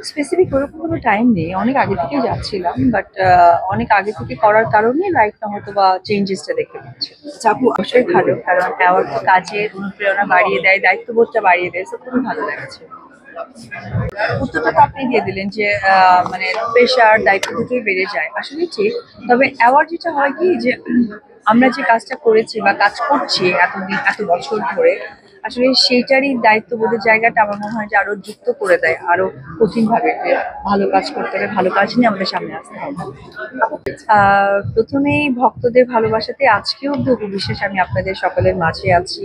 Specific ওরকম কোনো time নেই, অনেক আগে থেকেই যাচ্ছিলাম, বাট অনেক আগে থেকে করার কারণে রাইট না হয়তো বা চেঞ্জেসটা দেখতে পাচ্ছি। আচ্ছা আপু, অবশ্যই ভালো, কারণ অ্যাওয়ার্ড তো কাজের অনুপ্রেরণা বাড়িয়ে দেয়, দায়িত্ববোধটা বাড়িয়ে দেয়, সব খুবই ভালো লাগছে। উত্তরটা তো আপনি দিয়ে দিলেন যে মানে প্রেশার দায়িত্ব দুটোই বেড়ে যায়, আসলে ঠিক। তবে অ্যাওয়ার্ড যেটা হয় কি যে আমরা যে কাজটা করেছি বা কাজ করছি এতদিন এত বছর ধরে, আসলে সেইটারই দায়িত্ববোধের জায়গাটা আমার মনে হয় যে আরো যুক্ত করে দেয়, আরো কঠিন ভাবে যে ভালো কাজ করতে হবে, ভালো কাজ নিয়ে আমাদের সামনে আসতে হবে। প্রথমেই ভক্তদের ভালোবাসাতে আজকেও অব্দি বিশেষ আমি আপনাদের সকলের মাঝে আছি।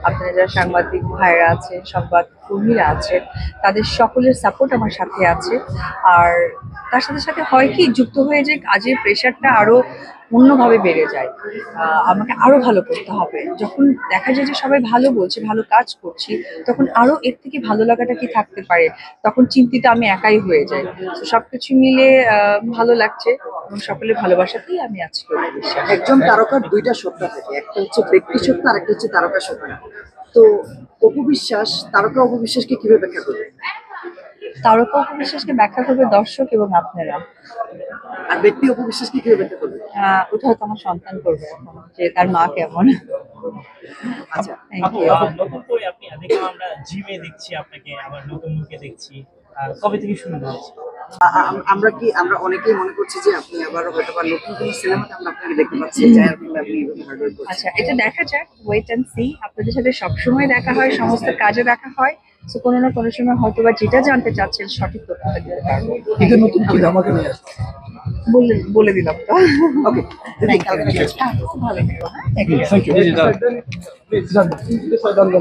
আপনারা যারা সাংবাদিক ভাইরা আছেন, সংবাদ কর্মীরা আছেন, তাদের সকলের সাপোর্ট আমার সাথে আছে। আর তার সাথে সাথে হয় কি, যুক্ত হয়ে যে কাজের প্রেশারটা আরো অন্যভাবে বেড়ে যায়। আমাকে আরো ভালো করতে হবে। যখন দেখা যায় যে সবাই ভালো বলছে, ভালো কাজ করছি, তখন আরো এর থেকে ভালো লাগাটা কি থাকতে পারে, তখন চিন্তিত আমি একাই হয়ে যাই। তো সবকিছু মিলে ভালো লাগছে, এবং সকলের ভালোবাসাতেই আমি আজকে বিশ্বাস। একজন তারকার দুইটা সত্তা থাকে, একটা হচ্ছে ব্যক্তি সত্তা আর একটা হচ্ছে তারকা সত্তা। তো অপবিশ্বাস তারকা অপবিশ্বাসকে কিভাবে ব্যাখ্যা করবে? তারকা উপবিশ্বাসকে ব্যাখ্যা করবে দর্শক এবং আপনারা। আর ব্যক্তি অপবিশ্বাসকে কিভাবে ব্যাখ্যা করবে? ওটা হয়তো আমার সন্তান করবে এখন, যে তার মা কেমন। আচ্ছা Thank আপু, you. নতুন করে আপনি দেখলাম আমরা জিমে দেখছি আপনাকে, আবার নতুন মুখে দেখছি। কবে থেকে শুরু হয়েছে? আমরা অনেকেই মনে করছি যে আপনি আবার হয়তো বা নতুন কোনো সিনেমাতে আমরা আপনাকে দেখতে পাচ্ছি, যার ফলে আপনি এভাবে হার্ডওয়ার্ক করছেন। আচ্ছা, এটা দেখা যাক, ওয়েট অ্যান্ড সি। আপনাদের সাথে সবসময় দেখা হয়, সমস্ত কাজে দেখা হয়। তো কোনো না কোনো সময় হয়তো বা যেটা জানতে চাচ্ছেন সঠিক তথ্যটা দিতে পারবো। এটা নতুন কি আমাকে নিয়ে আসছে? বলে দিলাম তো। ওকে, Thank you. ভালো থেকো, হ্যাঁ? Thank you.